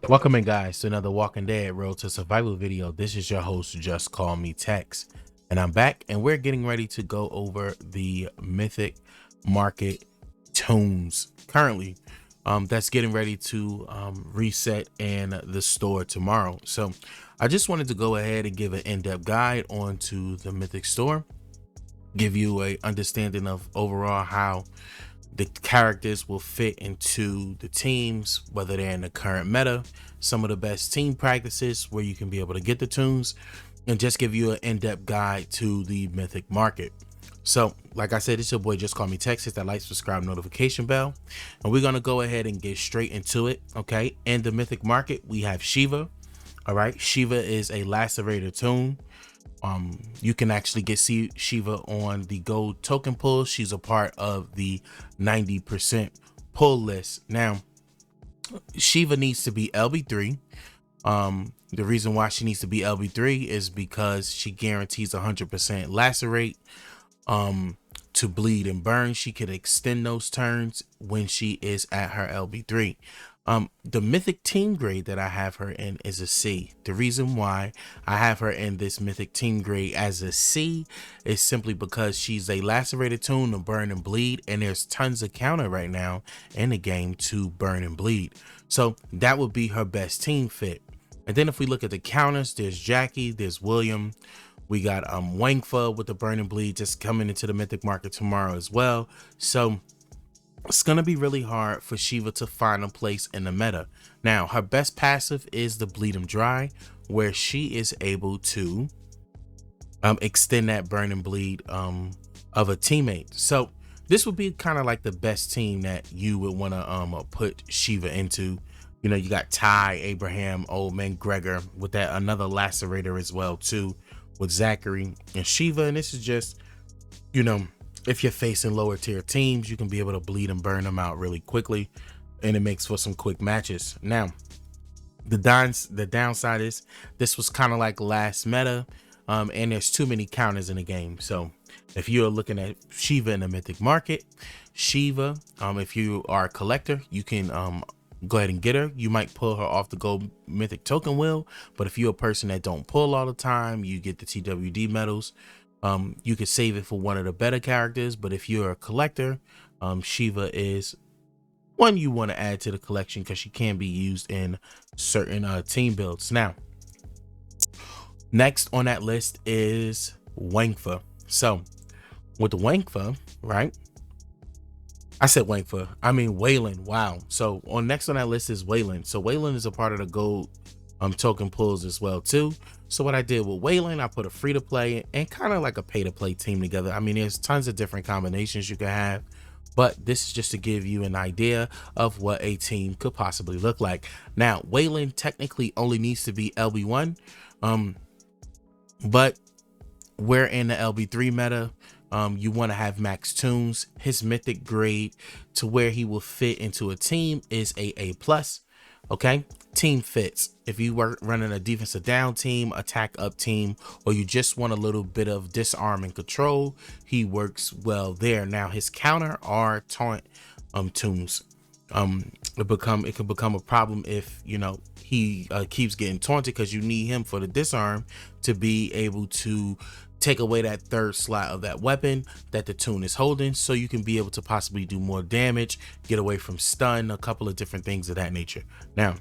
Welcome in, guys, to another Walking Dead Road to Survival video. This is your host, JustCMTexx, and I'm back, and we're getting ready to go over the Mythic Market toons currently. That's getting ready to reset in the store tomorrow. So I just wanted to go ahead and give an in-depth guide onto the Mythic store, give you a understanding of overall how the characters will fit into the teams, whether they're in the current meta, some of the best team practices where you can be able to get the toons, and just give you an in-depth guide to the Mythic Market. So, like I said, it's your boy JustCMTexx. Hit that like, subscribe, notification bell, and we're gonna go ahead and get straight into it. Okay, in the Mythic Market, we have Shiva. All right, Shiva is a lacerator toon. You can actually get Shiva on the gold token pull. She's a part of the 90% pull list. Now, Shiva needs to be LB3. The reason why she needs to be LB3 is because she guarantees 100% lacerate, to bleed and burn. She could extend those turns when she is at her LB3. The mythic team grade that I have her in is a C. The reason why I have her in this mythic team grade as a C is simply because she's a lacerated toon to burn and bleed, and there's tons of counter right now in the game to burn and bleed. So that would be her best team fit. And then if we look at the counters, there's Jackie, there's William. We got Wangfa with the burn and bleed just coming into the Mythic Market tomorrow as well. So it's going to be really hard for Shiva to find a place in the meta. Now, her best passive is the Bleed 'em Dry, where she is able to extend that burn and bleed of a teammate. So this would be kind of like the best team that you would want to put Shiva into. You know, you got Ty, Abraham, Old Man Gregor with that another lacerator as well too, with Zachary and Shiva. And this is just, you know, if you're facing lower tier teams, you can be able to bleed and burn them out really quickly, and it makes for some quick matches. Now, the downside is this was kind of like last meta, and there's too many counters in the game. So if you're looking at Shiva in the Mythic Market, Shiva, if you are a collector, you can go ahead and get her. You might pull her off the gold mythic token wheel, but if you're a person that don't pull all the time, you get the TWD medals. You could save it for one of the better characters, but if you're a collector, Shiva is one you want to add to the collection because she can be used in certain team builds. Now, next on that list is Wangfa. So with the Wangfa, right? I said Wangfa, I mean Waylon. Wow. So next on that list is Waylon. So Waylon is a part of the gold token pulls as well too. So what I did with Waylon, I put a free to play and kind of like a pay to play team together. I mean, there's tons of different combinations you can have, but this is just to give you an idea of what a team could possibly look like. Now, Waylon technically only needs to be LB1, but we're in the LB3 meta. You want to have max toons. His mythic grade to where he will fit into a team is A+. Okay, team fits. If you were running a defensive down team, attack up team, or you just want a little bit of disarm and control, he works well there. Now his counter are taunt toons. It can become a problem if, you know, he keeps getting taunted, because you need him for the disarm to be able to take away that third slot of that weapon that the toon is holding, so you can be able to possibly do more damage, get away from stun, a couple of different things of that nature. Now,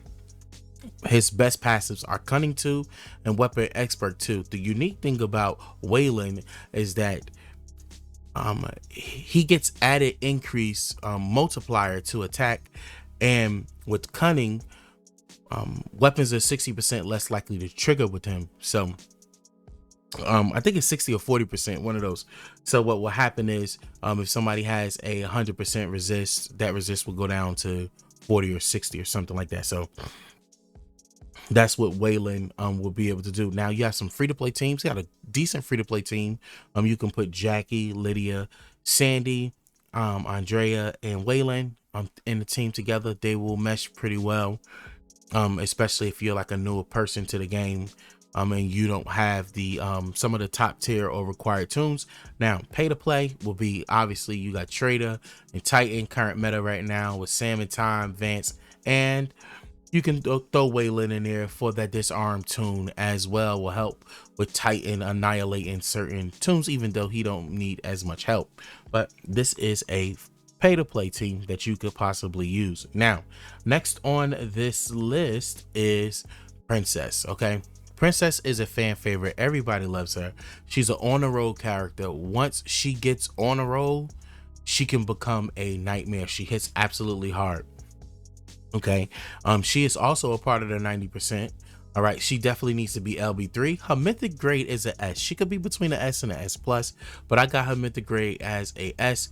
his best passives are Cunning 2 and Weapon Expert 2. The unique thing about Waylon is that he gets added increase multiplier to attack, and with Cunning, weapons are 60% less likely to trigger with him. So I think it's 60 or 40%, one of those. So what will happen is if somebody has a 100% resist, that resist will go down to 40 or 60 or something like that. So that's what Waylon will be able to do. Now you have some free-to-play teams. You got a decent free-to-play team. You can put Jackie, Lydia, Sandy, Andrea, and Waylon in the team together. They will mesh pretty well, especially if you're like a newer person to the game. And you don't have the some of the top tier or required toons. Now, pay to play will be, obviously, you got Trader and Titan current meta right now with Sam and Time, Vance, and You can throw Waylon in there for that disarm toon as well. Will help with Titan annihilating certain toons, even though he don't need as much help. But this is a pay to play team that you could possibly use. Now, next on this list is Princess. Okay, Princess is a fan favorite. Everybody loves her. She's an on the roll character. Once she gets on a roll, she can become a nightmare. She hits absolutely hard. Okay, she is also a part of the 90%. All right, she definitely needs to be LB3. Her mythic grade is a S. She could be between an S and an S plus, but I got her mythic grade as a S.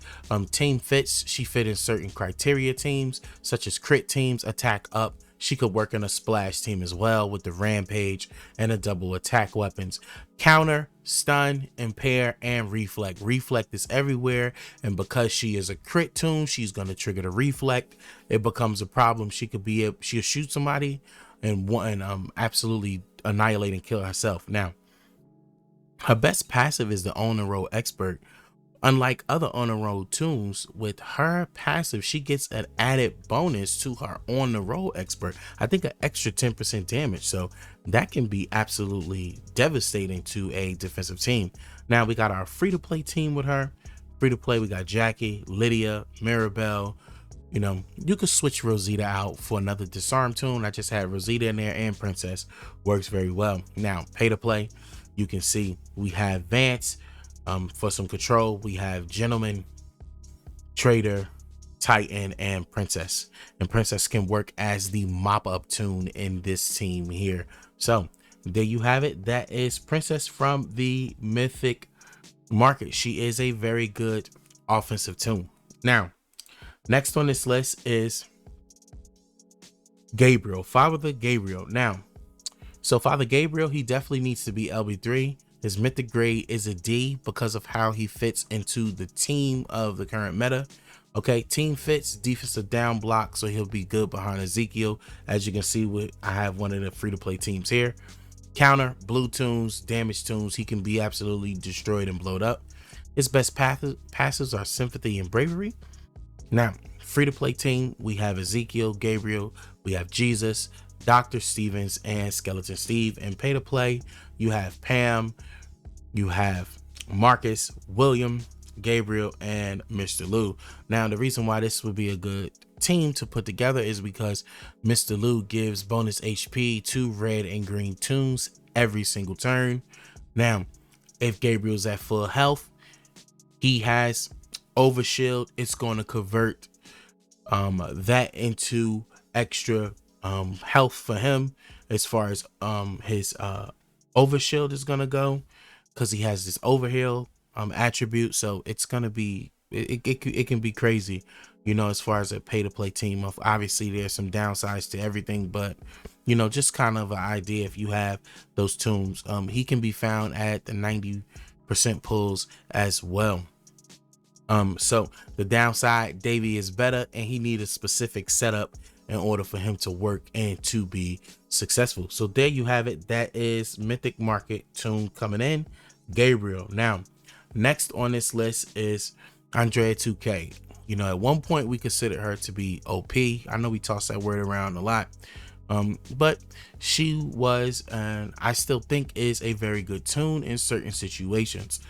Team fits. She fit in certain criteria teams, such as crit teams, attack up. She could work in a splash team as well with the rampage and a double attack weapons. Counter, stun, impair, and reflect. Reflect is everywhere, and because she is a crit toon, she's gonna trigger the reflect. It becomes a problem. She'll shoot somebody and absolutely annihilate and kill herself. Now, her best passive is the on the roll expert. Unlike other on the roll toons, with her passive, she gets an added bonus to her on the roll expert. I think an extra 10% damage. So that can be absolutely devastating to a defensive team. Now we got our free to play team with her. Free to play, we got Jackie, Lydia, Mirabelle. You know, you could switch Rosita out for another disarm toon. I just had Rosita in there, and Princess works very well. Now, pay to play, you can see we have Vance. For some control, we have Gentleman, Trader, Titan, and Princess. And Princess can work as the mop-up toon in this team here. So there you have it. That is Princess from the Mythic Market. She is a very good offensive toon. Now, next on this list is Gabriel, Father Gabriel. Now, so Father Gabriel, he definitely needs to be LB3. His mythic grade is a D because of how he fits into the team of the current meta. Okay, team fits, defensive down block, so he'll be good behind Ezekiel. As you can see, I have one of the free-to-play teams here. Counter, blue toons, damage toons, he can be absolutely destroyed and blowed up. His best passes are sympathy and bravery. Now, free-to-play team, we have Ezekiel, Gabriel, we have Jesus, Dr. Stevens, and Skeleton Steve. And pay to play, you have Pam, you have Marcus, William, Gabriel, and Mr. Lou. Now, the reason why this would be a good team to put together is because Mr. Lou gives bonus HP to red and green toons every single turn. Now, if Gabriel's at full health, he has overshield. It's going to convert that into extra health for him as far as his overshield is gonna go, because he has this overheal attribute. So it's gonna be it can be crazy, you know, as far as a pay to play team. Obviously there's some downsides to everything, but you know, just kind of an idea. If you have those toons, he can be found at the 90% pulls as well. So the downside, Davey is better and he needs a specific setup in order for him to work and to be successful. So there you have it. That is Mythic Market toon coming in, Gabriel. Now, next on this list is Andrea 2K. You know, at one point we considered her to be OP. I know we toss that word around a lot, but she was, and I still think is, a very good toon in certain situations.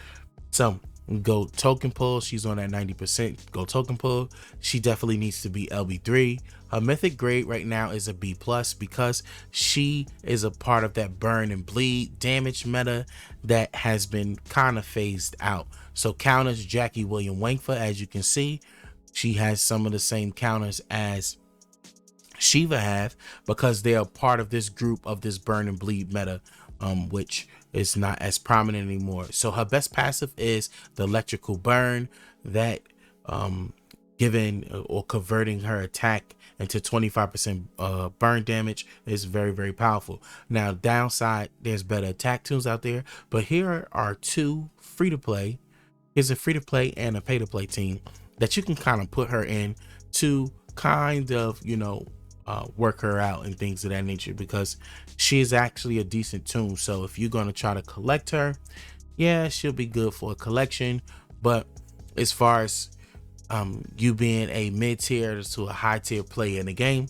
So go token pull, she's on that 90%. Go token pull, she definitely needs to be LB3. Her mythic grade right now is a B plus because she is a part of that burn and bleed damage meta that has been kind of phased out. So counters Jackie William Wangfa, as you can see, she has some of the same counters as Shiva have, because they are part of this group of this burn and bleed meta, which is not as prominent anymore. So her best passive is the electrical burn, that giving or converting her attack into 25% burn damage is very, very powerful. Now, downside, there's better attack toons out there, but here are two free to play. Here's a free to play and a pay to play team that you can kind of put her in to kind of, you know, work her out and things of that nature, because she is actually a decent toon. So if you're going to try to collect her, yeah, she'll be good for a collection. But as far as you being a mid-tier to a high-tier player in the game,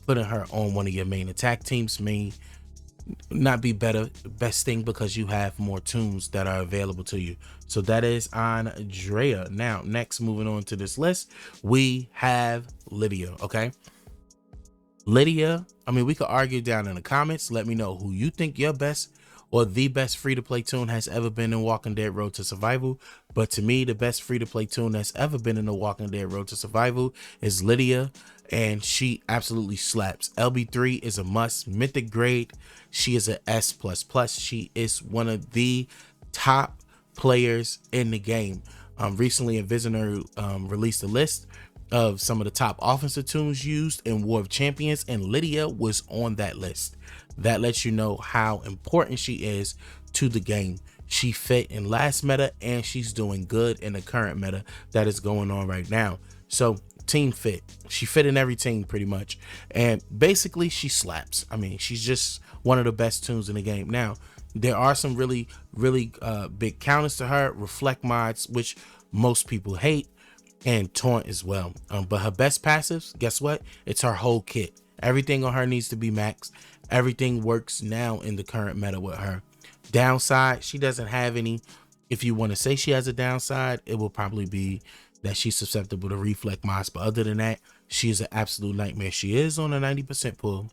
putting her on one of your main attack teams may not be best thing, because you have more toons that are available to you. So that is Andrea. Now, next, moving on to this list, we have Lydia. Okay, Lydia, I mean, we could argue down in the comments. Let me know who you think your best or the best free-to-play toon has ever been in Walking Dead Road to Survival. But to me, the best free-to-play toon that's ever been in the Walking Dead Road to Survival is Lydia, and she absolutely slaps. LB3 is a must. Mythic grade, she is a S++. She is one of the top players in the game. Recently, a visitor released a list of some of the top offensive toons used in War of Champions, and Lydia was on that list. That lets you know how important she is to the game. She fit in last meta, and she's doing good in the current meta that is going on right now. So team fit, she fit in every team pretty much, and basically she slaps. I mean, she's just one of the best toons in the game. Now, there are some really big counters to her: reflect mods, which most people hate, and taunt as well. But her best passives, guess what? It's her whole kit. Everything on her needs to be maxed. Everything works now in the current meta with her. Downside, she doesn't have any. If you want to say she has a downside, it will probably be that she's susceptible to reflect mods. But other than that, she is an absolute nightmare. She is on a 90% pull.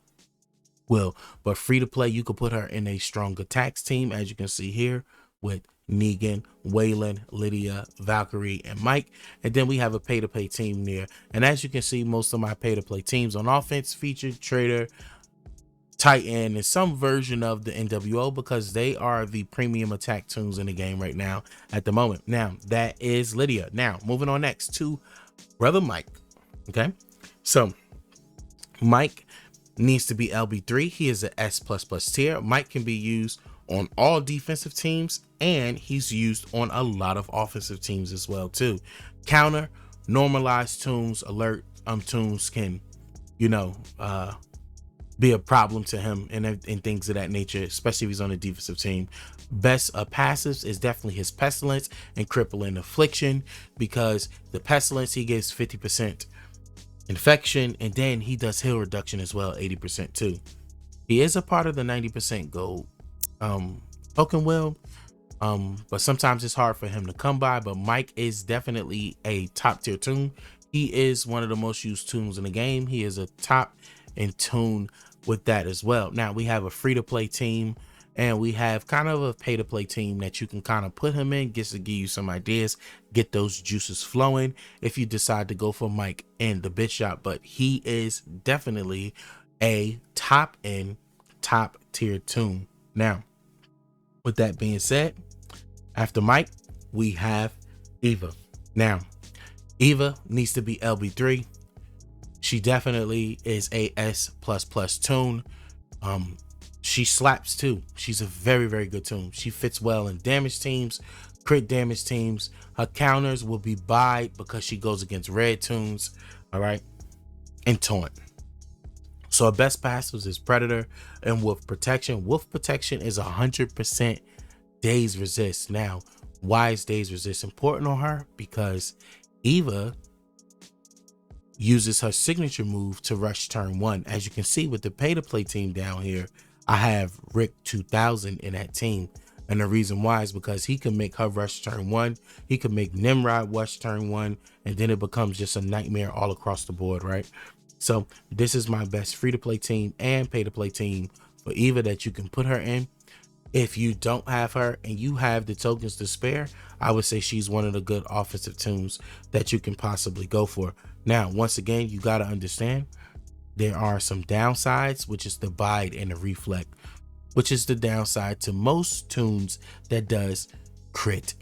But free to play, you could put her in a strong attacks team, as you can see here, with Negan, Waylon, Lydia, Valkyrie, and Mike. And then we have a pay-to-play team there. And as you can see, most of my pay-to-play teams on offense featured Trader, Titan, and some version of the NWO, because they are the premium attack toons in the game right now at the moment. Now, that is Lydia. Now, moving on next to Brother Mike. Okay, so Mike needs to be LB3. He is an S++ tier. Mike can be used on all defensive teams, and he's used on a lot of offensive teams as well too. Counter, normalized toons, alert toons can, you know, be a problem to him and things of that nature, especially if he's on a defensive team. Best passives is definitely his pestilence and crippling affliction, because the pestilence, he gives 50% infection, and then he does heal reduction as well, 80% too. He is a part of the 90% gold token wheel, but sometimes it's hard for him to come by. But Mike is definitely a top tier toon. He is one of the most used toons in the game. He is a top in toon with that as well. Now, we have a free to play team, and we have kind of a pay to play team that you can kind of put him in, gets to give you some ideas, get those juices flowing if you decide to go for Mike in the bit shop. But he is definitely a top tier toon. Now, with that being said, after Mike, we have Eva. Now, Eva needs to be LB3. She definitely is a S++ toon. She slaps too. She's a very good toon. She fits well in damage teams, crit damage teams. Her counters will be bide because she goes against red toons, all right, and taunt. So her best passives is Predator and Wolf Protection. Wolf Protection is 100% Days Resist. Now, why is Days Resist important on her? Because Eva uses her signature move to rush turn 1. As you can see with the pay-to-play team down here, I have Rick 2000 in that team. And the reason why is because he can make her rush turn 1. He can make Nimrod rush turn 1. And then it becomes just a nightmare all across the board, right? So this is my best free-to-play team and pay-to-play team for Eva that you can put her in. If you don't have her and you have the tokens to spare, I would say she's one of the good offensive toons that you can possibly go for. Now, once again, you got to understand there are some downsides, which is the bide and the reflect, which is the downside to most toons that does crit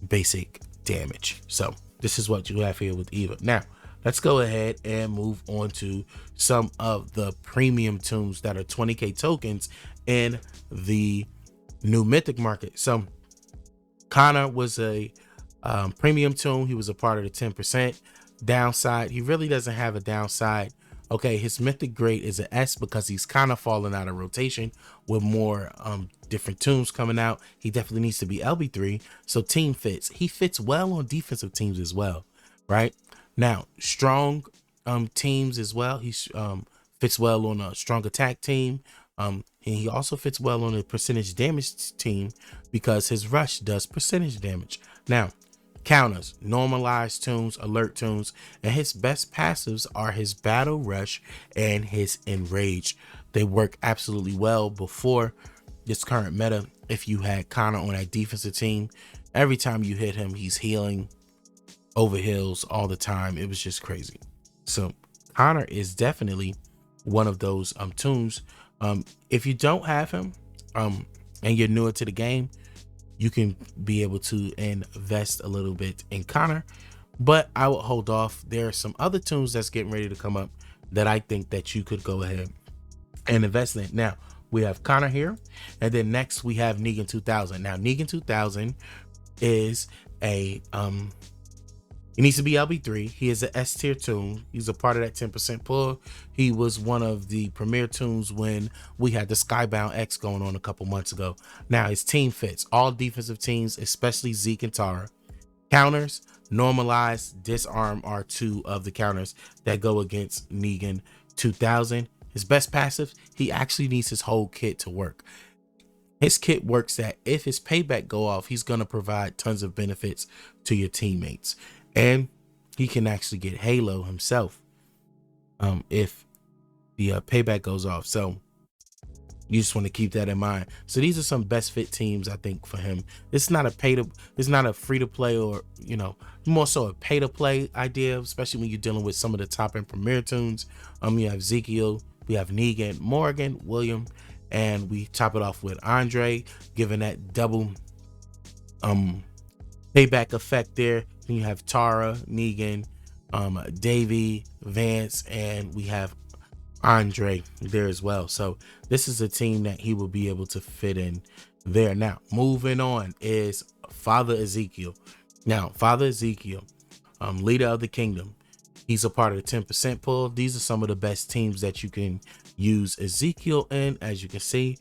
basic damage. So this is what you have here with Eva. Now, let's go ahead and move on to some of the premium toons that are 20k tokens in the new Mythic Market. So Connor was a premium toon. He was a part of the 10%. Downside, he really doesn't have a downside. Okay, his mythic grade is an S because he's kind of falling out of rotation with more different toons coming out. He definitely needs to be LB3. So team fits. He fits well on defensive teams as well, right? Now, strong teams as well. He fits well on a strong attack team. And he also fits well on a percentage damage team because his rush does percentage damage. Now, counters, normalized toons, alert toons, and his best passives are his battle rush and his enrage. They work absolutely well before this current meta. If you had Connor on that defensive team, every time you hit him, he's healing over hills all the time. It was just crazy. So Connor is definitely one of those toons. If you don't have him and you're newer to the game, you can be able to invest a little bit in Connor, but I would hold off. There are some other toons that's getting ready to come up that I think that you could go ahead and invest in. Now we have Connor here, and then next we have Negan 2000. Now Negan 2000 is a he needs to be LB3. He is an S tier toon. He's a part of that 10% pull. He was one of the premier toons when we had the Skybound X going on a couple months ago. Now his team fits all defensive teams, especially Zeke and Tara. Counters, normalize, disarm are two of the counters that go against Negan 2000. His best passive, he actually needs his whole kit to work. His kit works that if his payback go off, he's going to provide tons of benefits to your teammates. And he can actually get Halo himself if the payback goes off. So you just want to keep that in mind. So these are some best fit teams, I think, for him. It's not a free to play, or more so a pay to play idea, especially when you're dealing with some of the top end premier toons. You have Ezekiel, we have Negan, Morgan, William, and we top it off with Andre, giving that double payback effect there. Then you have Tara, Negan, Davey, Vance, and we have Andre there as well. So this is a team that he will be able to fit in there. Now moving on is Father Ezekiel. Now Father Ezekiel, leader of the kingdom, he's a part of the 10% pull. These are some of the best teams that you can use Ezekiel in. As you can see,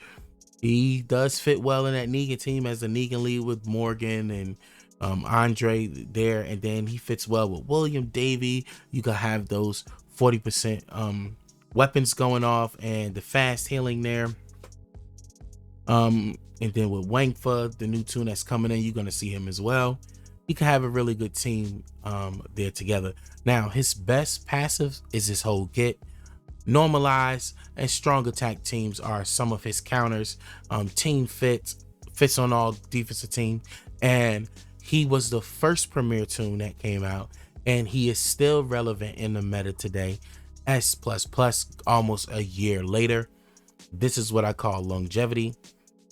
he does fit well in that Negan team as a Negan lead with Morgan and Andre there, and then he fits well with William, Davey. You can have those 40% weapons going off and the fast healing there. And then with Wangfa, the new toon that's coming in, you're gonna see him as well. You can have a really good team there together. Now his best passive is his whole kit. Normalized and strong attack teams are some of his counters. Team fits on all defensive team, and he was the first premier toon that came out, and he is still relevant in the meta today. S++, almost a year later. This is what I call longevity.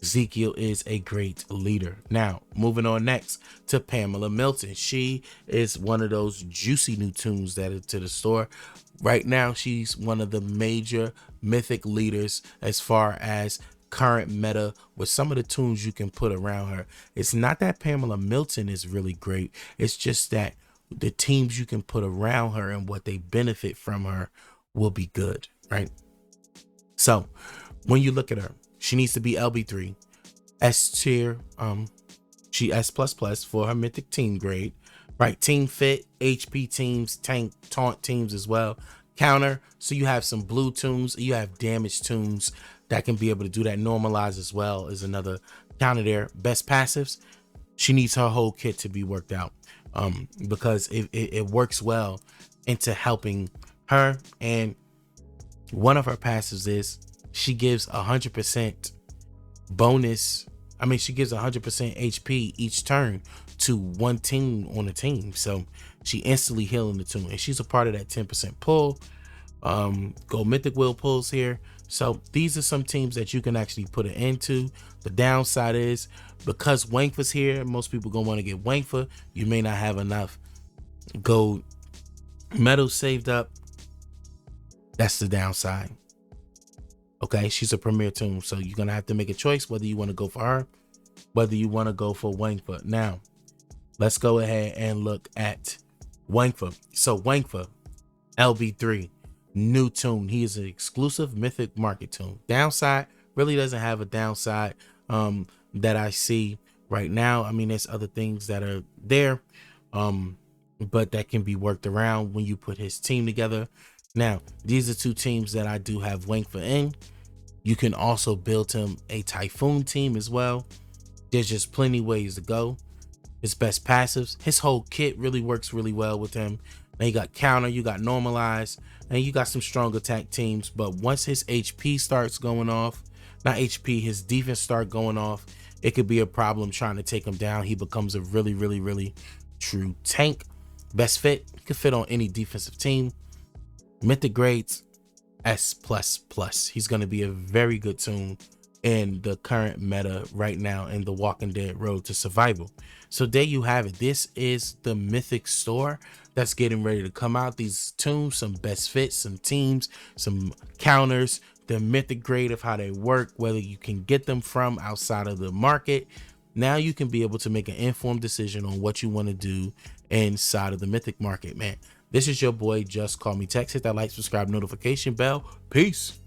Ezekiel is a great leader. Now, moving on next to Pamela Milton. She is one of those juicy new toons that are to the store. Right now, she's one of the major mythic leaders as far as current meta with some of the toons you can put around her. It's not that Pamela Milton is really great. It's just that the teams you can put around her and what they benefit from her will be good, right? So when you look at her, she needs to be LB3, S tier, she S++ for her mythic team grade, right? Team fit, HP teams, tank, taunt teams as well. Counter, so you have some blue toons, you have damage toons that can be able to do that. Normalize as well is another counter there. Best passives, she needs her whole kit to be worked out because it works well into helping her. And one of her passives is she gives 100% bonus. I mean, she gives 100% HP each turn to one team on the team. So she instantly healing the toon, and she's a part of that 10% pull. Go Mythic Will pulls here. So these are some teams that you can actually put it into. The downside is because Wangfa's here, most people gonna want to get Wangfa. You may not have enough gold medals saved up. That's the downside. Okay, she's a premier toon, so you're gonna have to make a choice whether you want to go for her, whether you want to go for Wangfa. Now, let's go ahead and look at Wangfa. So Wangfa, LB3, new toon. He is an exclusive Mythic Market toon. Downside, really doesn't have a downside that I see right now. I mean, there's other things that are there, but that can be worked around when you put his team together. Now, these are two teams that I do have Wangfa in. You can also build him a Typhoon team as well. There's just plenty ways to go. His best passives, his whole kit really works really well with him. Now you got counter, you got normalize, and you got some strong attack teams. But once his HP starts going off, not HP, his defense start going off, it could be a problem trying to take him down. He becomes a really true tank. Best fit, he could fit on any defensive team. Mythic grades, S++. He's going to be a very good toon in the current meta right now in the Walking Dead Road to Survival. So there you have it. This is the Mythic store that's getting ready to come out. These toons, some best fits, some teams, some counters, the Mythic grade of how they work, whether you can get them from outside of the market. Now you can be able to make an informed decision on what you want to do inside of the Mythic market, man. This is your boy, JustCMTexx. Hit that like, subscribe, notification bell. Peace.